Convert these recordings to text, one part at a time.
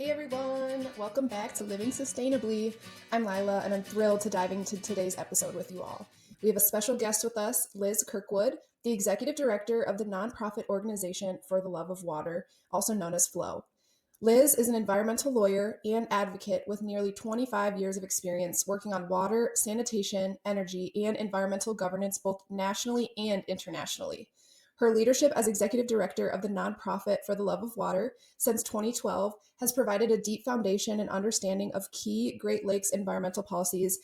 Hey everyone, welcome back to Living Sustainably. I'm Lila and I'm thrilled to dive into today's episode with you all. We have a special guest with us, Liz Kirkwood, the executive director of the nonprofit organization For the Love of Water, also known as FLOW. Liz is an environmental lawyer and advocate with nearly 25 years of experience working on water, sanitation, energy, and environmental governance both nationally and internationally. Her leadership as executive director of the nonprofit For the Love of Water since 2012 has provided a deep foundation and understanding of key Great Lakes environmental policies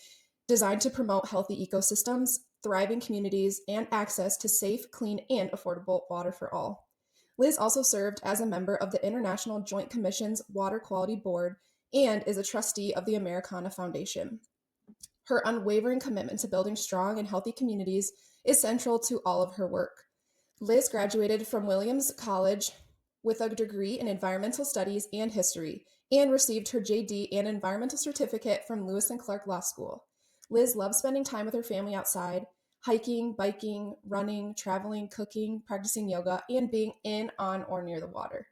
designed to promote healthy ecosystems, thriving communities, and access to safe, clean, and affordable water for all. Liz also served as a member of the International Joint Commission's Water Quality Board and is a trustee of the Americana Foundation. Her unwavering commitment to building strong and healthy communities is central to all of her work. Liz graduated from Williams College with a degree in environmental studies and history and received her JD and environmental certificate from Lewis and Clark Law School. Liz loves spending time with her family outside, hiking, biking, running, traveling, cooking, practicing yoga, and being in, on, or near the water.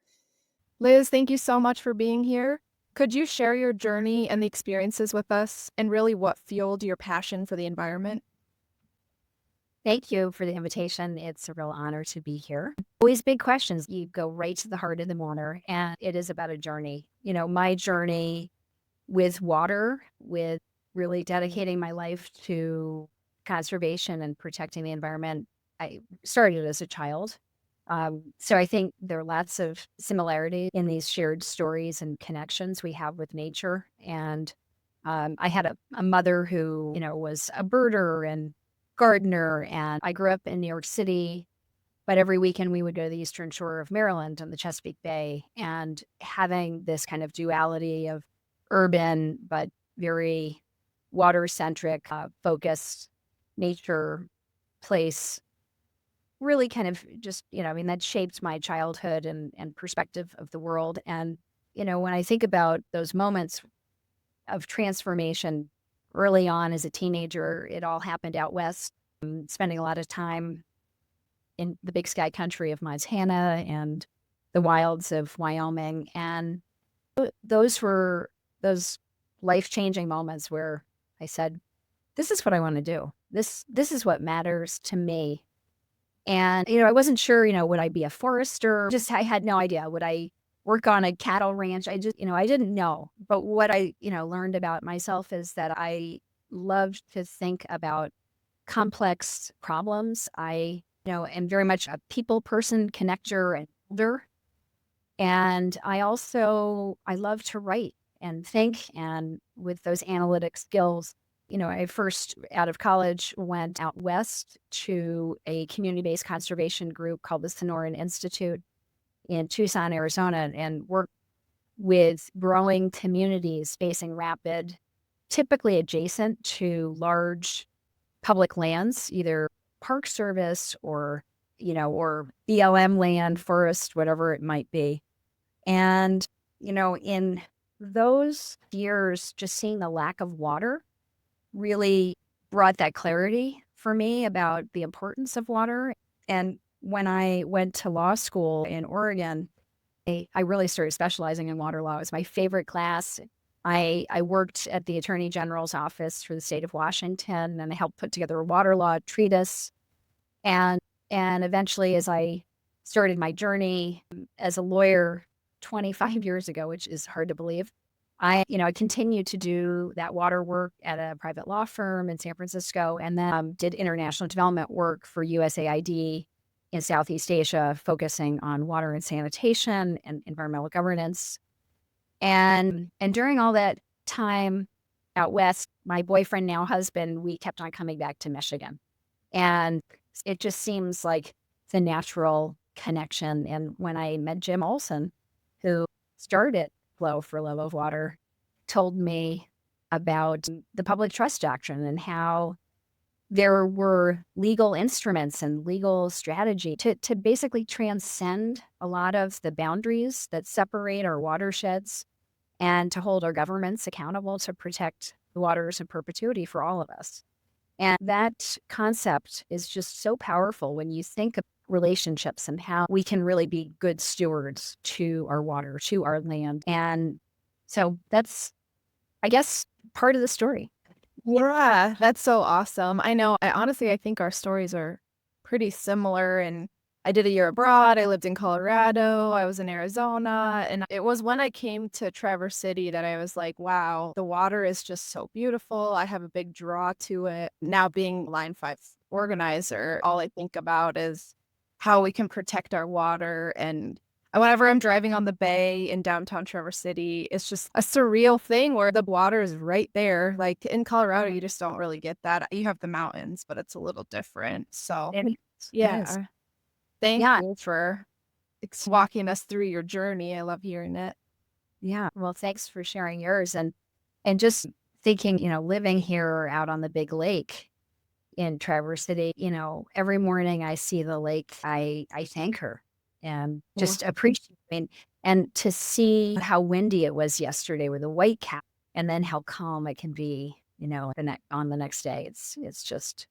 Liz, thank you so much for being here. Could you share your journey and the experiences with us and really what fueled your passion for the environment? Thank you for the invitation. It's a real honor to be here. Always big questions. You go right to the heart of the matter, and it is about a journey. My journey with water, with really dedicating my life to conservation and protecting the environment, I started as a child. So I think there are lots of similarities in these shared stories and connections we have with nature. And I had a mother who, was a birder and gardener, and I grew up in New York City, but every weekend we would go to the Eastern Shore of Maryland and the Chesapeake Bay, and having this kind of duality of urban but very water-centric, focused nature place really kind of just, that shaped my childhood and perspective of the world. And, when I think about those moments of transformation early on as a teenager, it all happened out west, spending a lot of time in the big sky country of Montana and the wilds of Wyoming. And those were those life-changing moments where I said, this is what I want to do. This is what matters to me. And, I wasn't sure, would I be a forester? I had no idea. Would I work on a cattle ranch? I didn't know. But what I, learned about myself is that I loved to think about complex problems. I, am very much a people person, connector, and builder. And I love to write and think, and with those analytic skills, I first, out of college, went out west to a community-based conservation group called the Sonoran Institute in Tucson, Arizona, and worked with growing communities facing rapid, typically adjacent to large public lands, either Park Service or BLM land, forest, whatever it might be. And, in those years, just seeing the lack of water really brought that clarity for me about the importance of water. And when I went to law school in Oregon, I really started specializing in water law. It was my favorite class. I worked at the Attorney General's office for the state of Washington, and I helped put together a water law treatise. And eventually, as I started my journey as a lawyer 25 years ago, which is hard to believe, I continued to do that water work at a private law firm in San Francisco, and then did international development work for USAID in Southeast Asia, focusing on water and sanitation and environmental governance. And during all that time out west, my boyfriend, now husband, we kept on coming back to Michigan. And it just seems like the natural connection. And when I met Jim Olson, who started Flow for Love of Water, told me about the public trust doctrine and how there were legal instruments and legal strategy to basically transcend a lot of the boundaries that separate our watersheds and to hold our governments accountable to protect the waters in perpetuity for all of us. And that concept is just so powerful when you think of relationships and how we can really be good stewards to our water, to our land. And So that's, I guess, part of the story. Yeah, that's so awesome. I know. I think our stories are pretty similar. And I did a year abroad. I lived in Colorado. I was in Arizona. And it was when I came to Traverse City that I was like, wow, the water is just so beautiful. I have a big draw to it. Now, being Line 5 organizer, all I think about is how we can protect our water. And whenever I'm driving on the bay in downtown Traverse City, it's just a surreal thing where the water is right there. Like in Colorado, you just don't really get that. You have the mountains, but it's a little different. So, It is. It is. yeah, thank Yeah. you for walking us through your journey. I love hearing it. Yeah. Well, thanks for sharing yours. And just thinking, living here out on the big lake in Traverse City, every morning I see the lake, I thank her and Well, just appreciating, and to see how windy it was yesterday with a white cap, and then how calm it can be, on the next day. It's just,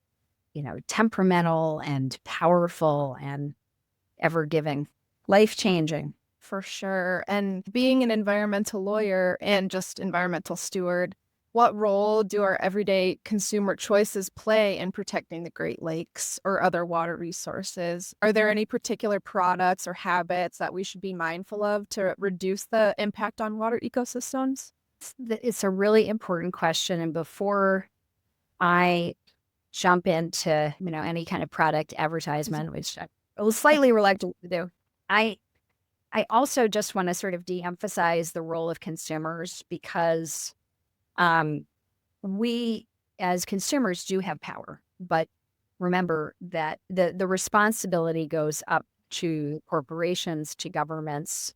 temperamental and powerful and ever giving, life changing. for sure. And being an environmental lawyer and just environmental steward, what role do our everyday consumer choices play in protecting the Great Lakes or other water resources? Are there any particular products or habits that we should be mindful of to reduce the impact on water ecosystems? It's a really important question. And before I jump into, any kind of product advertisement, which I was slightly reluctant to do, I I also just want to sort of de-emphasize the role of consumers, because um, we as consumers do have power, but remember that the responsibility goes up to corporations, to governments,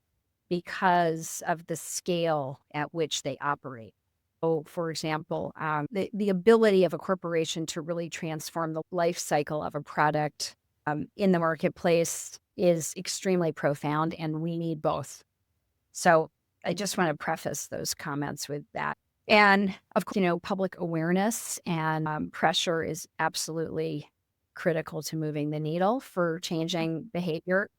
because of the scale at which they operate. So, for example, the ability of a corporation to really transform the life cycle of a product in the marketplace is extremely profound, and we need both. So I just want to preface those comments with that. And of course, public awareness and pressure is absolutely critical to moving the needle for changing behavior.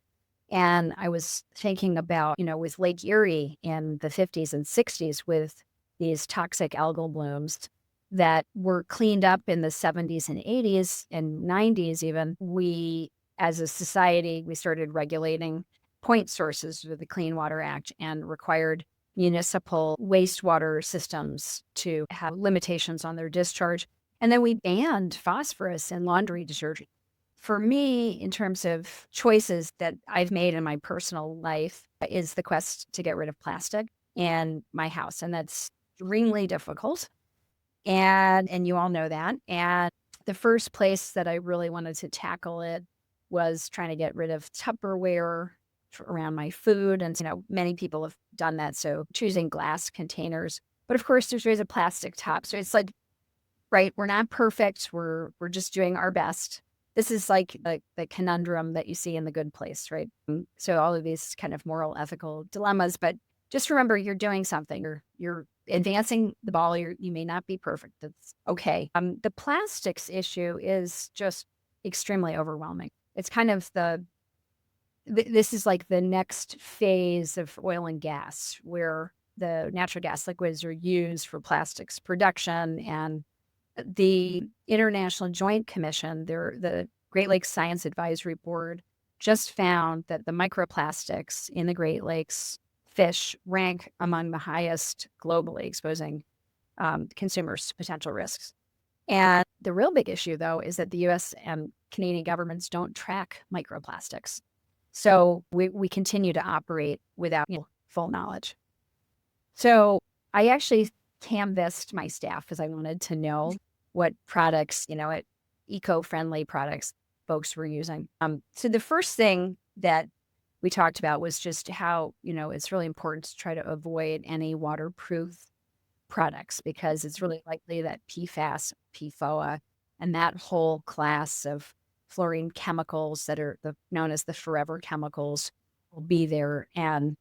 And I was thinking about, with Lake Erie in the 50s and 60s with these toxic algal blooms that were cleaned up in the 70s and 80s and 90s even, we, as a society, we started regulating point sources with the Clean Water Act and required municipal wastewater systems to have limitations on their discharge. And then we banned phosphorus in laundry detergent. For me, in terms of choices that I've made in my personal life, is the quest to get rid of plastic in my house. And that's extremely difficult. And you all know that. And the first place that I really wanted to tackle it was trying to get rid of Tupperware around my food. And, many people have done that. So choosing glass containers. But of course, there's always a plastic top. So it's like, right, we're not perfect. We're just doing our best. This is like the conundrum that you see in The Good Place, right? So all of these kind of moral, ethical dilemmas, but just remember, you're doing something. You're advancing the ball. You may not be perfect. That's okay. The plastics issue is just extremely overwhelming. It's kind of this is like the next phase of oil and gas, where the natural gas liquids are used for plastics production. And the International Joint Commission, the Great Lakes Science Advisory Board, just found that the microplastics in the Great Lakes fish rank among the highest globally, exposing consumers to potential risks. And the real big issue, though, is that the US and Canadian governments don't track microplastics. So we continue to operate without full knowledge. So I actually canvassed my staff because I wanted to know what products, eco-friendly products folks were using. So the first thing that we talked about was just how, it's really important to try to avoid any waterproof products, because it's really likely that PFAS, PFOA, and that whole class of fluorine chemicals that are known as the forever chemicals will be there. And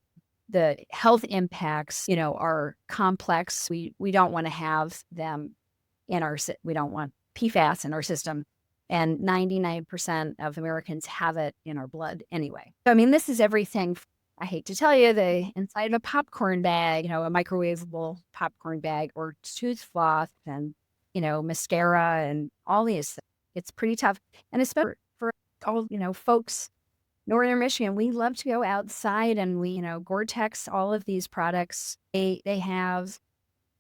the health impacts, are complex. We don't want to have them we don't want PFAS in our system. And 99% of Americans have it in our blood anyway. So, I mean, this is everything I hate to tell you, the inside of a popcorn bag, a microwavable popcorn bag or tooth floss and, mascara and all these things. It's pretty tough. And especially for all, folks, Northern Michigan, we love to go outside and Gore-Tex, all of these products, they have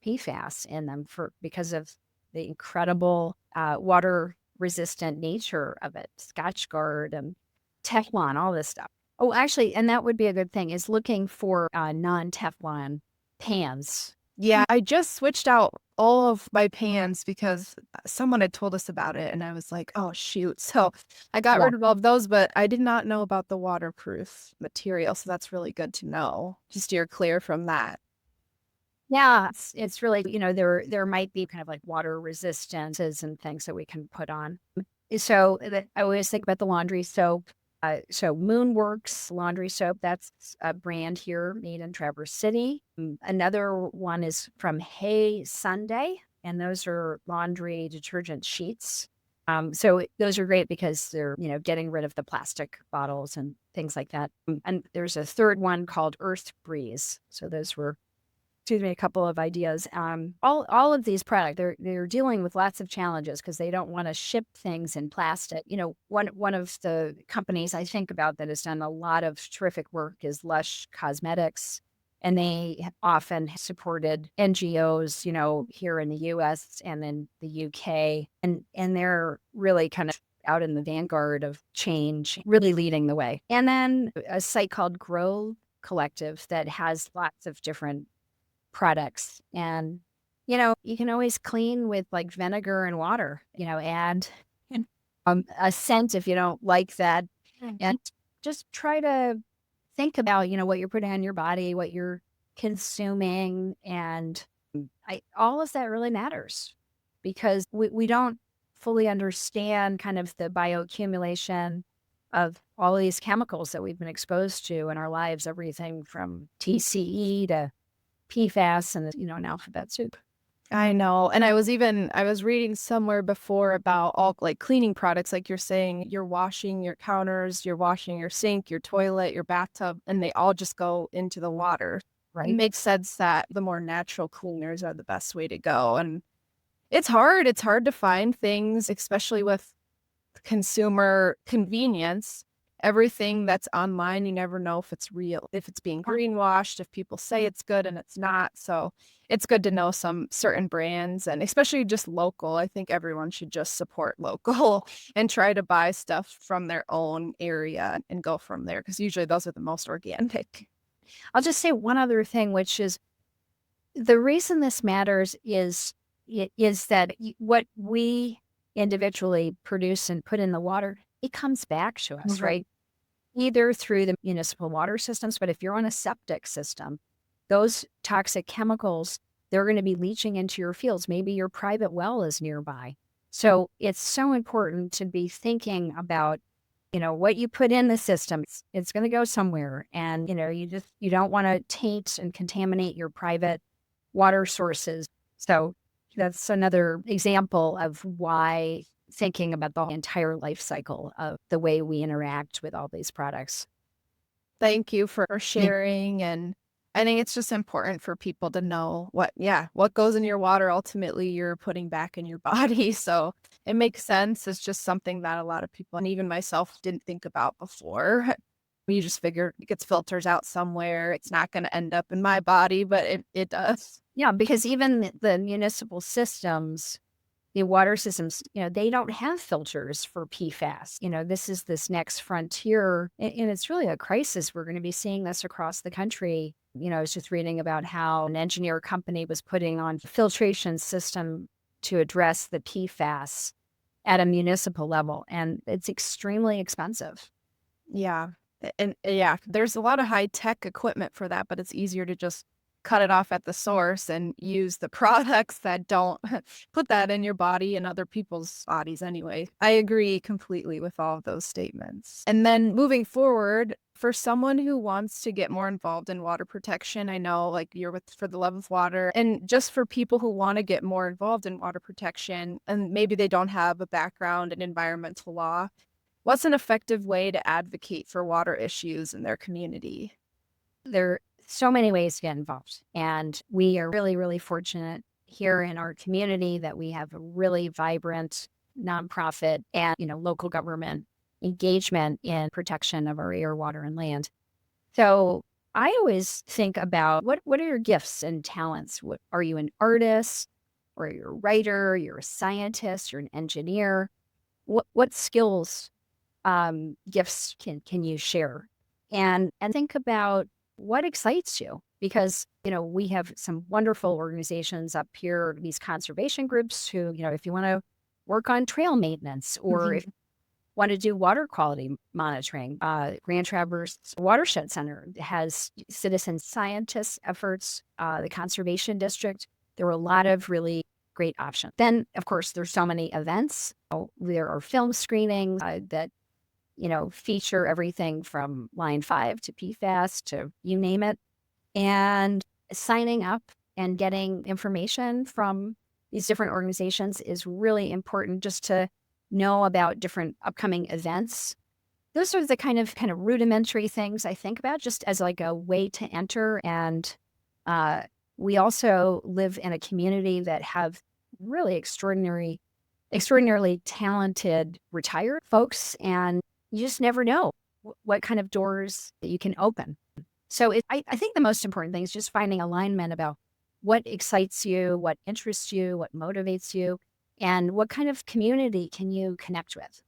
PFAS in them because of the incredible water resistant nature of it, Scotchgard and Teflon, all this stuff. Oh, actually, and that would be a good thing, is looking for non-Teflon pans. Yeah, I just switched out all of my pans because someone had told us about it and I was like, oh shoot. So I got Yeah. rid of all of those, but I did not know about the waterproof material. So that's really good to know. Just steer clear from that. Yeah, it's really, there might be kind of like water resistances and things that we can put on. So I always think about the laundry soap. So Moonworks laundry soap, that's a brand here made in Traverse City. Another one is from Hey Sunday, and those are laundry detergent sheets. So those are great because they're, getting rid of the plastic bottles and things like that. And there's a third one called Earth Breeze. So those were a couple of ideas. All of these products, they're dealing with lots of challenges because they don't want to ship things in plastic. One of the companies I think about that has done a lot of terrific work is Lush Cosmetics, and they often supported NGOs, here in the U.S. and in the U.K. and they're really kind of out in the vanguard of change, really leading the way. And then a site called Grow Collective that has lots of different products. And, you can always clean with like vinegar and water, add a scent if you don't like that. And just try to think about, what you're putting on your body, what you're consuming. And all of that really matters because we don't fully understand kind of the bioaccumulation of all of these chemicals that we've been exposed to in our lives, everything from TCE to PFAS and, an alphabet soup. I know. And I was reading somewhere before about all like cleaning products, like you're saying, you're washing your counters, you're washing your sink, your toilet, your bathtub, and they all just go into the water. Right. It makes sense that the more natural cleaners are the best way to go. And it's hard. It's hard to find things, especially with consumer convenience. Everything that's online, you never know if it's real, if it's being greenwashed, if people say it's good and it's not. So it's good to know some certain brands and especially just local. I think everyone should just support local and try to buy stuff from their own area and go from there because usually those are the most organic. I'll just say one other thing, which is the reason this matters is that what we individually produce and put in the water, it comes back to us, right? Either through the municipal water systems, but if you're on a septic system, those toxic chemicals, they're going to be leaching into your fields. Maybe your private well is nearby. So it's so important to be thinking about, what you put in the system. It's going to go somewhere. And, you don't want to taint and contaminate your private water sources. So that's another example of why thinking about the entire life cycle of the way we interact with all these products. Thank you for sharing. And I think it's just important for people to know what goes in your water, ultimately you're putting back in your body. So it makes sense. It's just something that a lot of people, and even myself, didn't think about before. You just figure it gets filters out somewhere. It's not going to end up in my body, but it does. Yeah, because even the municipal systems, the water systems, they don't have filters for PFAS. This is this next frontier, and it's really a crisis. We're going to be seeing this across the country. I was just reading about how an engineer company was putting on a filtration system to address the PFAS at a municipal level, and it's extremely expensive. Yeah. And there's a lot of high tech equipment for that, but it's easier to just cut it off at the source and use the products that don't put that in your body and other people's bodies anyway. I agree completely with all of those statements. And then moving forward, for someone who wants to get more involved in water protection, I know like you're with For the Love of Water, and just for people who want to get more involved in water protection and maybe they don't have a background in environmental law, what's an effective way to advocate for water issues in their community? There are so many ways to get involved. And we are really, really fortunate here in our community that we have a really vibrant nonprofit and, local government engagement in protection of our air, water, and land. So I always think about what are your gifts and talents? Are you an artist, or you're a writer, you're a scientist, you're an engineer? What skills, gifts can you share? And think about what excites you, because we have some wonderful organizations up here, these conservation groups who, if you want to work on trail maintenance, or if want to do water quality monitoring. Grand Traverse Watershed Center has citizen scientist efforts, the Conservation District. There were a lot of really great options. Then, of course, there's so many events. There are film screenings that, feature everything from Line 5 to PFAS to you name it. And signing up and getting information from these different organizations is really important, just to know about different upcoming events. Those are the kind of rudimentary things I think about, just as like a way to enter. And we also live in a community that have really extraordinarily talented retired folks, and you just never know what kind of doors that you can open. So I think the most important thing is just finding alignment about what excites you, what interests you, what motivates you, and what kind of community can you connect with.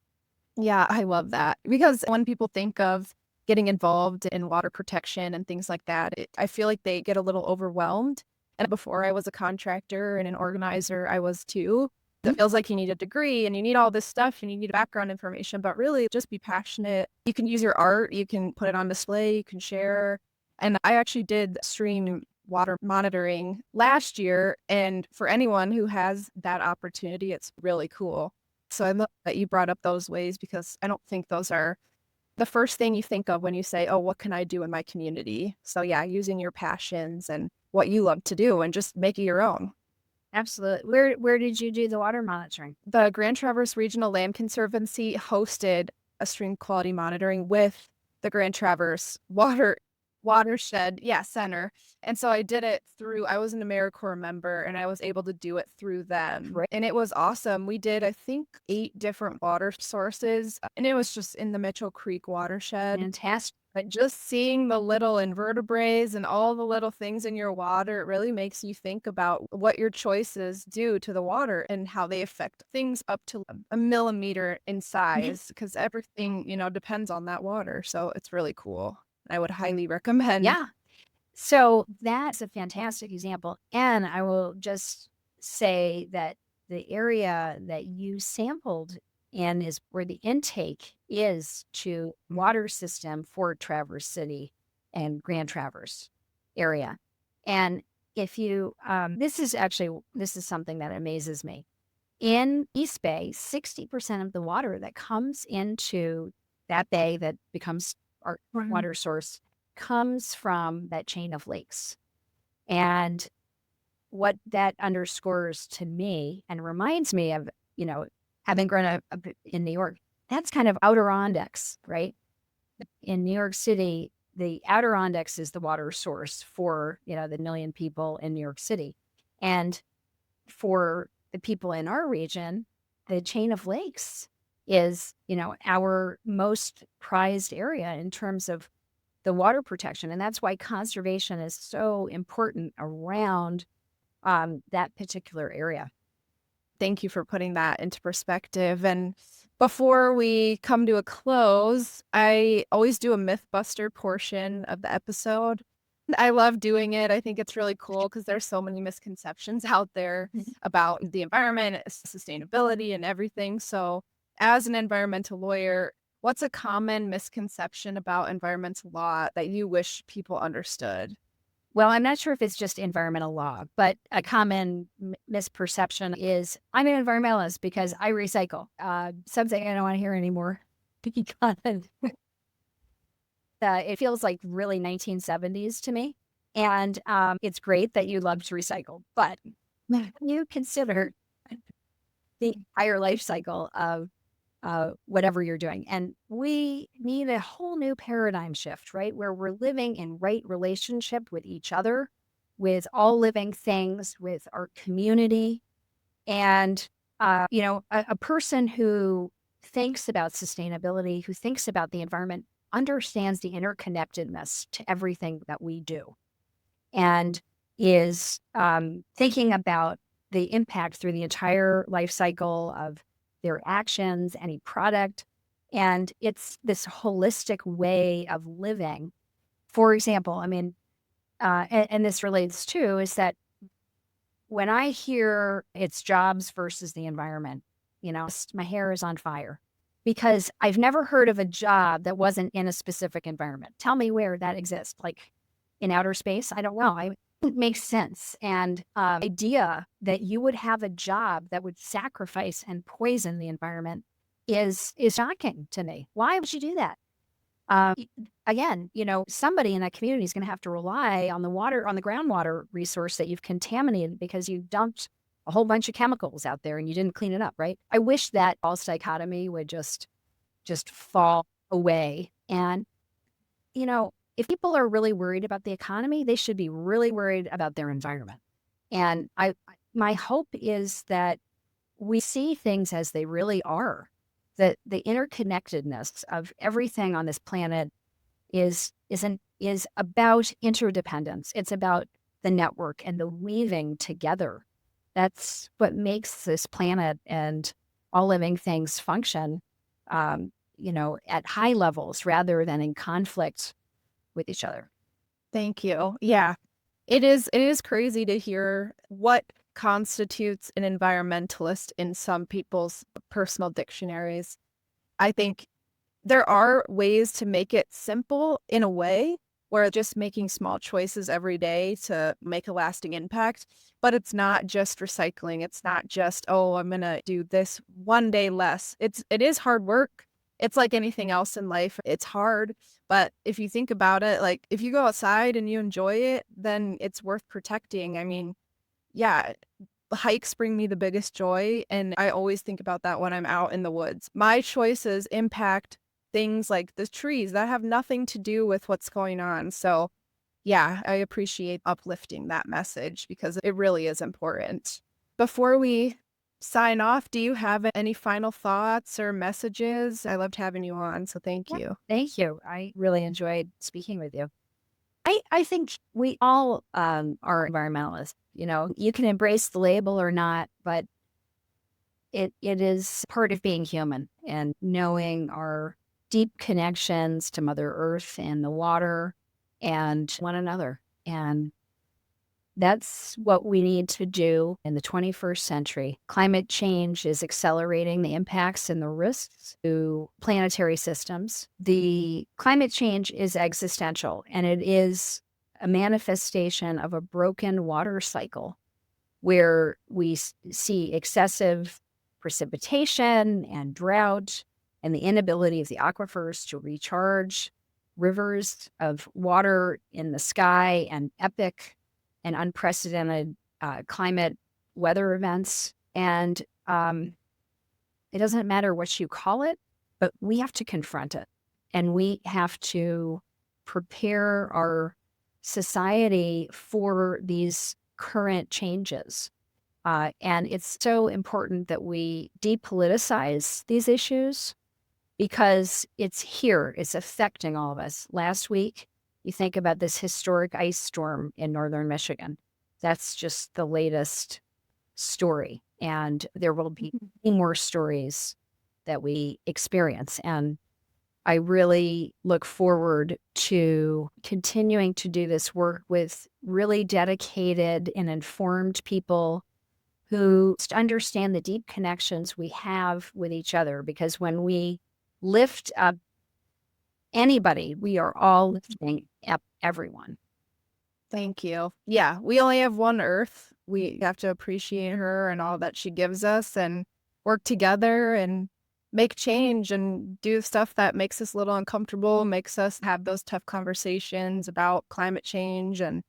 Yeah, I love that, because when people think of getting involved in water protection and things like that, I feel like they get a little overwhelmed. And before I was a contractor and an organizer, I was too. It feels like you need a degree and you need all this stuff and you need background information, but really just be passionate. You can use your art, you can put it on display, you can share. And I actually did stream water monitoring last year. And for anyone who has that opportunity, it's really cool. So I love that you brought up those ways, because I don't think those are the first thing you think of when you say, oh, what can I do in my community? So yeah, using your passions and what you love to do and just make it your own. Absolutely. Where did you do the water monitoring? The Grand Traverse Regional Land Conservancy hosted a stream quality monitoring with the Grand Traverse Watershed Center. And so I did it through, I was an AmeriCorps member and I was able to do it through them. Right. And it was awesome. We did, I think, 8 different water sources, and it was just in the Mitchell Creek watershed. Fantastic. But just seeing the little invertebrates and all the little things in your water, it really makes you think about what your choices do to the water and how they affect things up to a millimeter in size, because everything, depends on that water. So it's really cool. I would highly recommend. Yeah. So that's a fantastic example. And I will just say that the area that you sampled in is where the intake is to water system for Traverse City and Grand Traverse area. And if you, this is something that amazes me. In East Bay, 60% of the water that comes into that bay that becomes our water source comes from that chain of lakes. And what that underscores to me and reminds me of, having grown up in New York, that's kind of Adirondacks, right? In New York City, the Adirondacks is the water source for, the million people in New York City. And for the people in our region, the chain of lakes is, our most prized area in terms of the water protection. And that's why conservation is so important around that particular area. Thank you for putting that into perspective. And before we come to a close, I always do a Mythbuster portion of the episode. I love doing it. I think it's really cool because there's so many misconceptions out there about the environment, sustainability, and everything. So as an environmental lawyer, what's a common misconception about environmental law that you wish people understood? Well, I'm not sure if it's just environmental law, but a common misperception is I'm an environmentalist because I recycle. Something I don't want to hear anymore. Because it feels like really 1970s to me. And it's great that you love to recycle, but you consider the entire life cycle of whatever you're doing. And we need a whole new paradigm shift, right? Where we're living in right relationship with each other, with all living things, with our community. And, a person who thinks about sustainability, who thinks about the environment, understands the interconnectedness to everything that we do and is thinking about the impact through the entire life cycle of their actions, any product. And it's this holistic way of living. For example, I mean, and this relates too, is that when I hear it's jobs versus the environment, my hair is on fire because I've never heard of a job that wasn't in a specific environment. Tell me where that exists, like in outer space. I don't know. It makes sense. And idea that you would have a job that would sacrifice and poison the environment is shocking to me. Why would you do that? Again, somebody in that community is going to have to rely on the water, on the groundwater resource that you've contaminated because you dumped a whole bunch of chemicals out there and you didn't clean it up, right? I wish that false dichotomy would just fall away. And, if people are really worried about the economy, they should be really worried about their environment. And my hope is that we see things as they really are, that the interconnectedness of everything on this planet is about interdependence. It's about the network and the weaving together. That's what makes this planet and all living things function, at high levels rather than in conflict with each other. Thank you. Yeah. It is crazy to hear what constitutes an environmentalist in some people's personal dictionaries. I think there are ways to make it simple in a way where just making small choices every day to make a lasting impact, but it's not just recycling. It's not just, oh, I'm going to do this one day less. It is hard work. It's like anything else in life. It's hard, but if you think about it, like if you go outside and you enjoy it, then it's worth protecting. I mean, yeah, hikes bring me the biggest joy, and I always think about that when I'm out in the woods. My choices impact things like the trees that have nothing to do with what's going on. So, yeah, I appreciate uplifting that message because it really is important. Before we sign off, do you have any final thoughts or messages? I loved having you on, so thank you. Thank you. I really enjoyed speaking with you. I think we all are environmentalists. You can embrace the label or not, but it is part of being human and knowing our deep connections to Mother Earth and the water and one another. And that's what we need to do in the 21st century. Climate change is accelerating the impacts and the risks to planetary systems. The climate change is existential, and it is a manifestation of a broken water cycle where we see excessive precipitation and drought and the inability of the aquifers to recharge, rivers of water in the sky, and epic and unprecedented climate weather events. And it doesn't matter what you call it, but we have to confront it. And we have to prepare our society for these current changes. And it's so important that we depoliticize these issues because it's here, it's affecting all of us. Last week, you think about this historic ice storm in northern Michigan. That's just the latest story. And there will be many more stories that we experience. And I really look forward to continuing to do this work with really dedicated and informed people who understand the deep connections we have with each other. Because when we lift up anybody, we are all lifting up everyone. Thank you. Yeah, we only have one Earth. We have to appreciate her and all that she gives us and work together and make change and do stuff that makes us a little uncomfortable, makes us have those tough conversations about climate change. And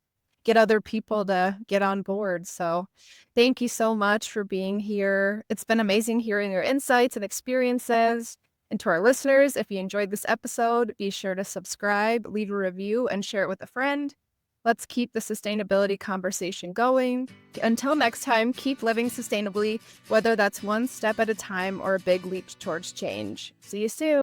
get other people to get on board. So thank you so much for being here. It's been amazing hearing your insights and experiences. And to our listeners, if you enjoyed this episode, be sure to subscribe, leave a review, and share it with a friend. Let's keep the sustainability conversation going. Until next time, keep living sustainably, whether that's one step at a time or a big leap towards change. See you soon.